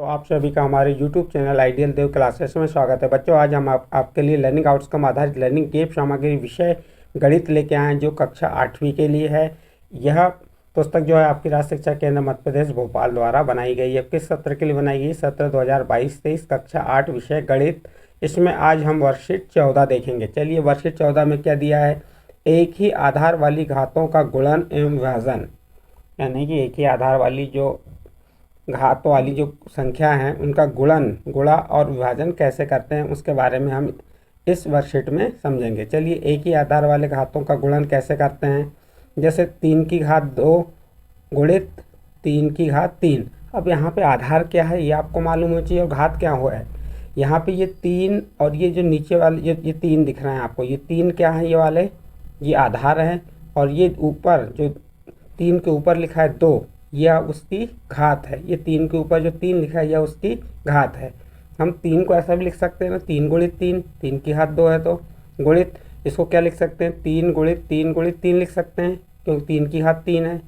बच्चों, आप सभी का हमारे YouTube चैनल आइडियल देव क्लासेस में स्वागत है। बच्चों, आज हम आपके लिए लर्निंग आउटकम आधारित लर्निंग गेम सामग्री विषय गणित लेके आए हैं, जो कक्षा 8वीं के लिए है। यह पुस्तक जो है आपकी राज्य शिक्षा केंद्र मध्य प्रदेश भोपाल द्वारा बनाई गई है। किस सत्र के लिए बनाई गई? सत्र 2022-23 कक्षा 8 विषय गणित। इसमें आज हम वर्कशीट 14 देखेंगे। चलिए, वर्कशीट 14 में क्या दिया है? एक ही आधार वाली घातों का गुणन एवं विभाजन, यानी कि एक ही आधार वाली जो घात वाली जो संख्या हैं उनका गुणा और विभाजन कैसे करते हैं, उसके बारे में हम इस वर्कशीट में समझेंगे। चलिए, एक ही आधार वाले घातों का गुणन कैसे करते हैं। जैसे 3 की घात 2 गुणित 3 की घात 3। अब यहाँ पे आधार क्या है ये आपको मालूम होना चाहिए, और घात क्या हुआ है। यहाँ पे ये 3 और ये जो नीचे वाले ये 3 दिख रहे हैं आपको, ये 3 क्या है? ये वाले ये आधार हैं, और ये ऊपर जो 3 के ऊपर लिखा है 2, यह उसकी घात है। ये 3 के ऊपर जो 3 लिखा है यह उसकी घात है। हम 3 को ऐसा भी लिख सकते हैं ना, 3 गुणित 3, 3 की घात 2 है तो गुणित, इसको क्या लिख सकते हैं? 3 गुणित 3 गुणित 3 लिख सकते हैं, क्योंकि 3 की घात 3 है।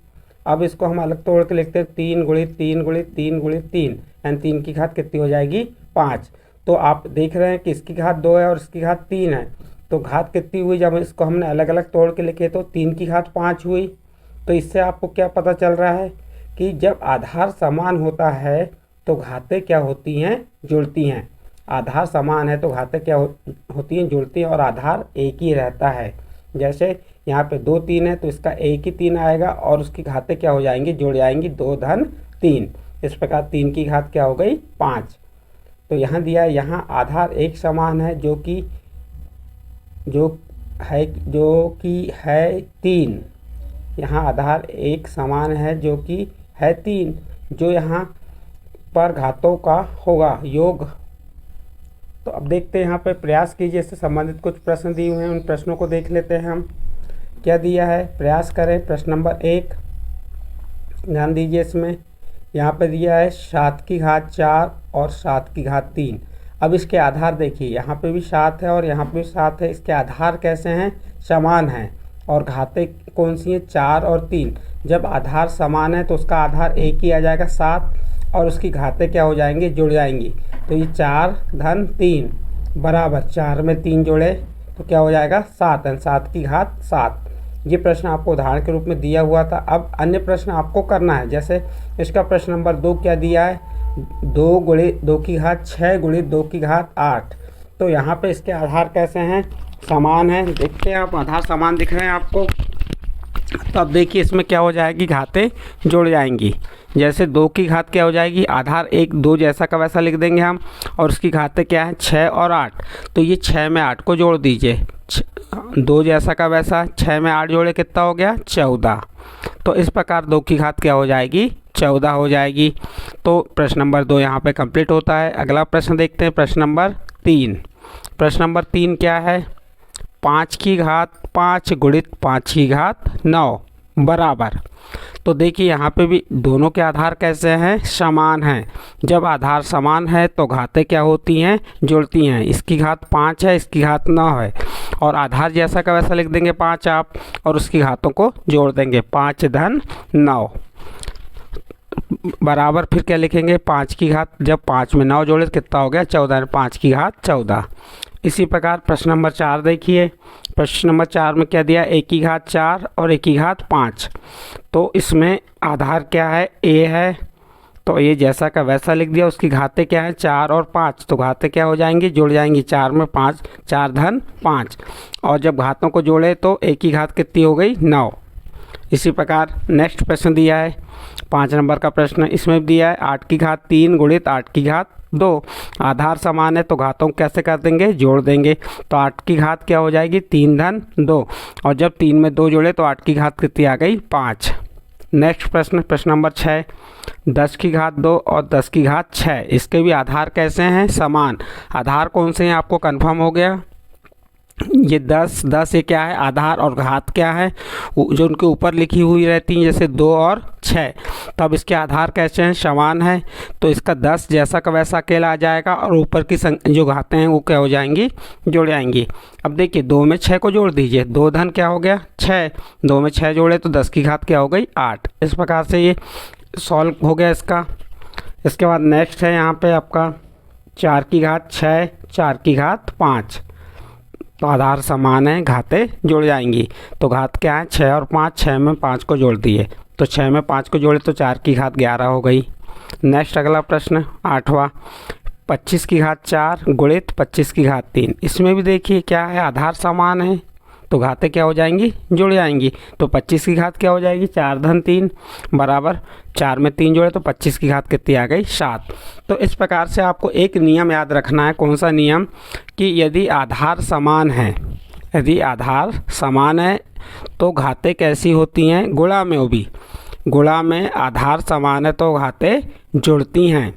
अब इसको हम अलग तोड़ के लिखते हैं, 3 गुणित 3 गुणित 3 गुणित 3, यानी 3 की घात कितनी हो जाएगी? 5। तो आप देख रहे हैं कि इसकी घात 2 है और इसकी घात 3 है, तो घात कितनी हुई? जब इसको हमने अलग अलग तोड़ के लिखे तो 3 की घात 5 हुई। तो इससे आपको क्या पता चल रहा है कि जब आधार समान होता है तो घातें क्या होती हैं? जुड़ती हैं। आधार समान है तो घातें क्या होती हैं? जुड़ती हैं, और आधार एक ही रहता है। जैसे यहाँ पे 2 3 है तो इसका एक ही 3 आएगा, और उसकी घातें क्या हो जाएंगी? जुड़ जाएंगी, 2 धन 3। इस प्रकार 3 की घात क्या हो गई? 5। तो यहाँ दिया है, यहाँ आधार एक समान है जो कि है 3। यहाँ आधार एक समान है जो कि है 3, जो यहाँ पर घातों का होगा योग। तो अब देखते हैं यहाँ पे, प्रयास कीजिए इससे संबंधित कुछ प्रश्न दिए हुए हैं, उन प्रश्नों को देख लेते हैं हम। क्या दिया है? प्रयास करें। प्रश्न नंबर 1, ध्यान दीजिए इसमें। यहाँ पे दिया है 7 की घात 4 और 7 की घात 3। अब इसके आधार देखिए, यहाँ पे भी 7 है और यहाँ पे भी 7 है। इसके आधार कैसे हैं? समान हैं। और घातें कौन सी हैं? 4 और 3। जब आधार समान है तो उसका आधार एक ही आ जाएगा 7, और उसकी घातें क्या हो जाएंगी? जुड़ जाएंगी। तो ये 4 धन 3 बराबर 4 में 3 जोड़े तो क्या हो जाएगा? 7, यानी 7 की घात 7। ये प्रश्न आपको उदाहरण के रूप में दिया हुआ था। अब अन्य प्रश्न आपको करना है। जैसे इसका प्रश्न नंबर 2 क्या दिया है? 2 गुणित 2 की घात 6 गुणित 2 की घात 8। तो यहाँ पे इसके आधार कैसे हैं? समान है। देखते हैं आप, आधार समान दिख रहे हैं आपको। तो अब देखिए इसमें क्या हो जाएगी? घातें जुड़ जाएंगी। जैसे 2 की घात क्या हो जाएगी? आधार एक 2 जैसा का वैसा लिख देंगे हम, और उसकी घातें क्या है? 6 और 8। तो ये 6 में 8 को जोड़ दीजिए, 2 जैसा का वैसा, 6 में 8 जोड़े कितना हो गया? 14। तो इस प्रकार 2 की घात क्या हो जाएगी? 14 हो जाएगी। तो प्रश्न नंबर 2 यहाँ पे कंप्लीट होता है। अगला प्रश्न देखते हैं, प्रश्न नंबर 3। प्रश्न नंबर 3 क्या है? 5 की घात 5 गुणित 5 की घात 9 बराबर। तो देखिए यहाँ पे भी दोनों के आधार कैसे हैं? समान हैं। जब आधार समान है तो घातें क्या होती हैं? जुड़ती हैं। इसकी घात 5 है, इसकी घात 9 है, और आधार जैसा का वैसा लिख देंगे 5 आप, और उसकी घातों को जोड़ देंगे, 5 धन 9 बराबर। फिर क्या लिखेंगे? 5 की घात, जब 5 में 9 जोड़े तो कितना हो गया? 14, 5 की घात 14। इसी प्रकार प्रश्न नंबर 4 देखिए। प्रश्न नंबर 4 में क्या दिया? 1 की घात 4 और 1 की घात 5। तो इसमें आधार क्या है? a है, तो ये जैसा का वैसा लिख दिया। उसकी घातें क्या है? 4 और 5। तो घातें क्या हो जाएंगी? जुड़ जाएंगी, 4 में 5, 4 धन 5। और जब घातों को जोड़े तो 1 की घात कितनी हो गई? 9। इसी प्रकार नेक्स्ट प्रश्न दिया है 5 नंबर का प्रश्न। इसमें दिया है 8 की घात 3 गुणित 8 की घात 2। आधार समान है तो घातों को कैसे कर देंगे? जोड़ देंगे। तो 8 की घात क्या हो जाएगी? 3 धन 2, और जब 3 में 2 जोड़े तो 8 की घात कितनी आ गई? 5। नेक्स्ट प्रश्न, प्रश्न नंबर 6। 10 की घात 2 और 10 की घात 6। इसके भी आधार कैसे हैं? समान। आधार कौन से हैं आपको कन्फर्म हो गया? ये 10 ये क्या है? आधार, और घात क्या है? जो उनके ऊपर लिखी हुई रहती हैं, जैसे 2 और 6। तब इसके आधार कैसे हैं? समान है। तो इसका 10 जैसा का वैसा अकेला आ जाएगा, और ऊपर की जो घातें हैं वो क्या हो जाएंगी? जुड़ जाएंगी। अब देखिए 2 में 6 को जोड़ दीजिए, 2 धन क्या हो गया? 6। 2 में 6 जोड़े तो 10 की घात क्या हो गई? 8। इस प्रकार से ये सॉल्व हो गया इसका। इसके बाद नेक्स्ट है यहाँ पे आपका 4 की घात 6, 4 की घात 5। तो आधार समान है, घातें जुड़ जाएंगी। तो घात क्या है, 6 और 5, 6 में 5 को जोड़ दिए तो 6 में 5 को जोड़े तो 4 की घात 11 हो गई। नेक्स्ट अगला प्रश्न 8वां, 25 की घात 4 गुणित 25 की घात 3। इसमें भी देखिए क्या है, आधार समान है तो घातें क्या हो जाएंगी, जुड़ जाएंगी। तो 25 की घात क्या हो जाएगी, 4 धन 3 बराबर 4 में 3 जोड़े तो 25 की घात कितनी आ गई, 7। तो इस प्रकार से आपको एक नियम याद रखना है। कौन सा नियम, कि यदि आधार समान है, यदि आधार समान है तो घातें कैसी होती हैं, गुणा में वो भी, गुणा में आधार समान है तो घातें जुड़ती हैं।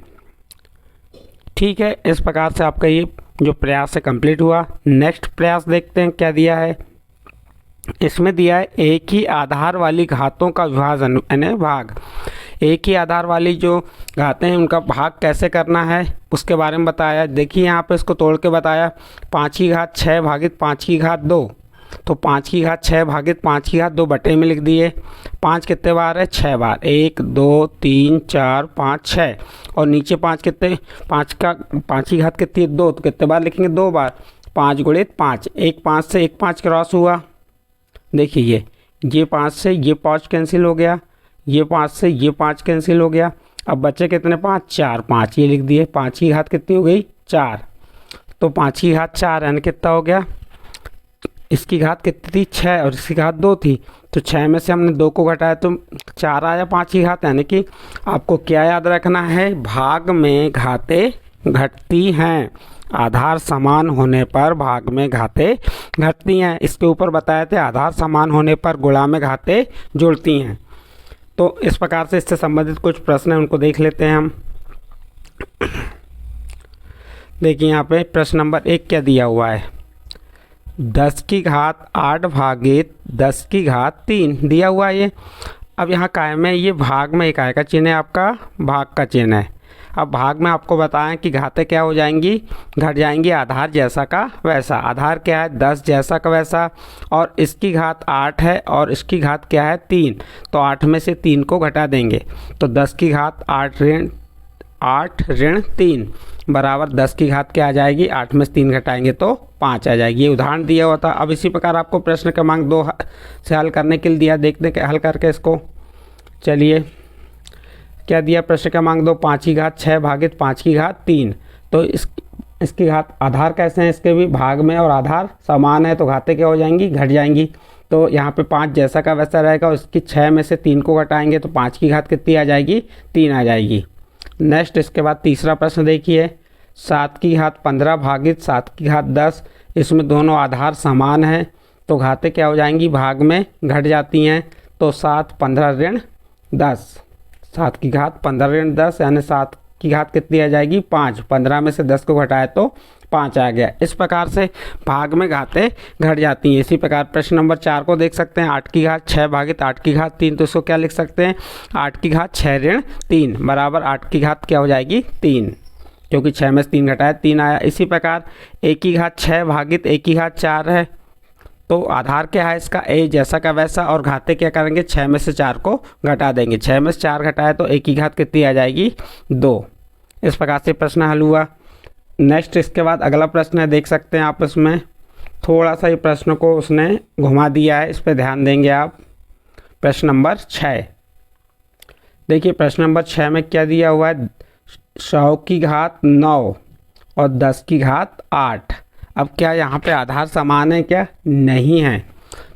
ठीक है, इस प्रकार से आपका ये जो प्रयास है कंप्लीट हुआ। नेक्स्ट प्रयास देखते हैं क्या दिया है। इसमें दिया है एक ही आधार वाली घातों का विभाजन यानी भाग। एक ही आधार वाली जो घातें हैं उनका भाग कैसे करना है उसके बारे में बताया। देखिए यहाँ पे इसको तोड़ के बताया, 5 की घात 6 भागित 5 की घात 2। तो 5 की घात 6 भागित 5 की घात 2 बटे में लिख दिए। 5 कितने बार है, 6 बार, 1 2 3 4 5 6। और नीचे 5 कितने, 5 की घात कितनी है, 2, तो कितने बार लिखेंगे, 2 बार। 5 गुणित 5, 1 5 से 1 5 क्रॉस हुआ। देखिए ये 5 से ये 5 कैंसिल हो गया, ये 5 से ये 5 कैंसिल हो गया। अब बचे कितने, 5, 4, 5 ये लिख दिए। 5 की घात कितनी हो गई, 4। तो 5 की घात 4 यानी कितना हो गया, इसकी घात कितनी थी, 6 और इसकी घात 2 थी। तो 6 में से हमने 2 को घटाया तो 4 आया 5 की घात। यानी कि आपको क्या याद रखना है, भाग में घातें घटती हैं। आधार समान होने पर भाग में घातें घटती हैं। इसके ऊपर बताए थे आधार समान होने पर गुणा में घातें जुड़ती हैं। तो इस प्रकार से इससे संबंधित कुछ प्रश्न हैं, उनको देख लेते हैं हम। देखिए यहाँ पे प्रश्न नंबर 1 क्या दिया हुआ है, 10 की घात 8 भागित 10 की घात 3 दिया हुआ है ये। अब यहाँ काय में ये भाग में एक आय का चिन्ह है, आपका भाग का चिन्ह है। अब भाग में आपको बताएं कि घातें क्या हो जाएंगी, घट जाएंगी। आधार जैसा का वैसा, आधार क्या है 10 जैसा का वैसा, और इसकी घात 8 है और इसकी घात क्या है 3। तो 8 में से 3 को घटा देंगे तो 10 की घात 8 ऋण 3 बराबर 10 की घात क्या आ जाएगी, 8 में से 3 घटाएंगे तो 5 आ जाएगी। ये उदाहरण दिया हुआ था। अब इसी प्रकार आपको प्रश्न क्रमांक 2 से हल करने के लिए दिया, देखते हैं हल करके इसको। चलिए क्या दिया, प्रश्न क्रमांक 2, 5 की घात 6 भागित 5 की घात 3। तो इसकी घात, आधार कैसे हैं इसके भी, भाग में और आधार समान है तो घातें क्या हो जाएंगी, घट जाएंगी। तो यहाँ पे 5 जैसा का वैसा रहेगा, उसकी 6 में से 3 को घटाएंगे तो 5 की घात कितनी आ जाएगी, 3 आ जाएगी। नेक्स्ट इसके बाद तीसरा प्रश्न देखिए, 7 की घात 15 भागित 7 की घात 10। इसमें दोनों आधार समान हैं तो घातें क्या हो जाएंगी, भाग में घट जाती हैं। तो 7 15 ऋण 10, 7 की घात 15 ऋण 10 यानी 7 की घात कितनी आ जाएगी, 5। 15 में से 10 को घटाए तो 5 आ गया। इस प्रकार से भाग में घातें घट जाती हैं। इसी प्रकार प्रश्न नंबर 4 को देख सकते हैं, 8 की घात 6 भागित 8 की घात 3। तो इसको क्या लिख सकते हैं, 8 की घात 6 ऋण 3 बराबर 8 की घात क्या हो जाएगी, 3, क्योंकि 6 में से 3 घटाया 3 आया। इसी प्रकार 1 की घात 6 भागित 1 की घात 4 है। तो आधार क्या है इसका, a जैसा का वैसा, और घातें क्या करेंगे, 6 में से 4 को घटा देंगे। 6 में से 4 घटाए तो 1 की घात कितनी आ जाएगी, 2। इस प्रकार से प्रश्न हल हुआ। नेक्स्ट इसके बाद अगला प्रश्न है, देख सकते हैं आप, इसमें थोड़ा सा ये प्रश्न को उसने घुमा दिया है, इस पर ध्यान देंगे आप। प्रश्न नंबर 6 देखिए, प्रश्न नंबर 6 में क्या दिया हुआ है, 100 की घात 9 और 10 की घात 8। अब क्या यहाँ पे आधार समान है क्या, नहीं है।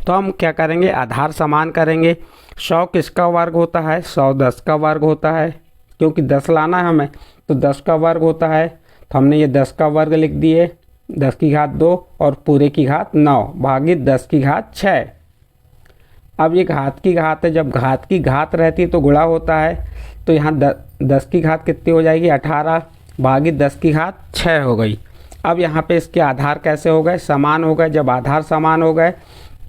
तो हम क्या करेंगे, आधार समान करेंगे। 100 किसका वर्ग होता है, 100 10 का वर्ग होता है, क्योंकि 10 लाना है हमें तो 10 का वर्ग होता है। तो हमने ये 10 का वर्ग लिख दिए, 10 की घात 2 और पूरे की घात 9 भागित 10 की घात 6। अब ये घात की घात है, जब घात की घात रहती है तो गुणा होता है। तो यहाँ 10 की घात कितनी हो जाएगी, 18 भागित 10 की घात 6 हो गई। अब यहाँ पे इसके आधार कैसे हो गए, समान हो गए। जब आधार समान हो गए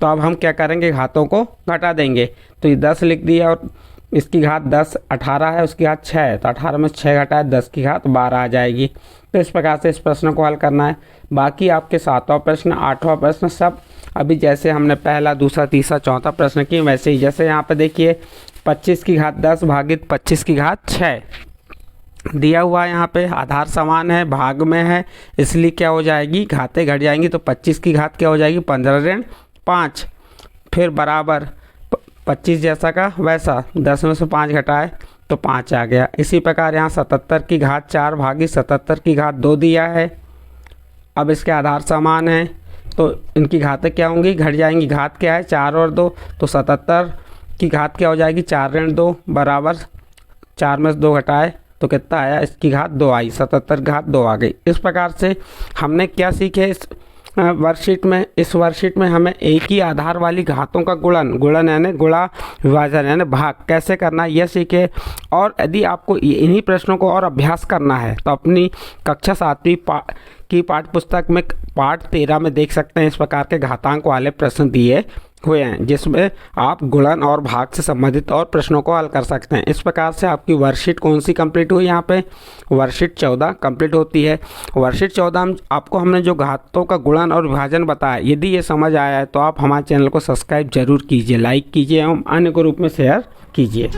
तो अब हम क्या करेंगे, घातों को घटा देंगे। तो ये 10 लिख दिया और इसकी घात 10, 18 है, उसकी घात 6 है, तो 18 में 6 घटाए 10 की घात 12 आ जाएगी। तो इस प्रकार से इस प्रश्न को हल करना है। बाकी आपके 7वां प्रश्न 8वां प्रश्न सब अभी जैसे हमने पहला दूसरा तीसरा चौथा प्रश्न किए वैसे ही। जैसे यहाँ पे देखिए 25 की घात 10 भागित 25 की घात 6। दिया हुआ है यहाँ पे आधार समान है, भाग में है, इसलिए क्या हो जाएगी, घातें घट जाएंगी। तो 25 की घात क्या हो जाएगी, 15 ऋण 5, फिर बराबर 25 जैसा का वैसा, 10 में से 5 घटाए तो 5 आ गया। इसी प्रकार यहाँ 77 की घात 4 भागी 77 की घात 2 दिया है। अब इसके आधार समान है तो इनकी घातें क्या होंगी, घट जाएंगी। घात क्या है, 4 और 2, तो 77 की घात क्या हो जाएगी, 4 ऋण 2 बराबर 4 में से 2 घटाए तो कितना आया, इसकी घात 2 आई, 77 घात 2 आ गई। इस प्रकार से हमने क्या सीखे इस वर्कशीट में। इस वर्कशीट में हमें एक ही आधार वाली घातों का गुणन यानी गुणा विभाजन यानी भाग कैसे करना है यह सीखे। और यदि आपको इन्हीं प्रश्नों को और अभ्यास करना है तो अपनी कक्षा 7वीं की पाठ्य पुस्तक में पाठ 13 में देख सकते हैं, इस प्रकार के घातांक वाले प्रश्न दिए हुए हैं जिसमें आप गुणन और भाग से संबंधित और प्रश्नों को हल कर सकते हैं। इस प्रकार से आपकी वर्कशीट कौन सी कंप्लीट हुई, यहाँ पे वर्कशीट 14 कंप्लीट होती है। वर्कशीट 14 में आपको हमने जो घातों का गुणन और विभाजन बताया, यदि ये समझ आया है तो आप हमारे चैनल को सब्सक्राइब जरूर कीजिए, लाइक कीजिए एवं अन्य ग्रुप में शेयर कीजिए।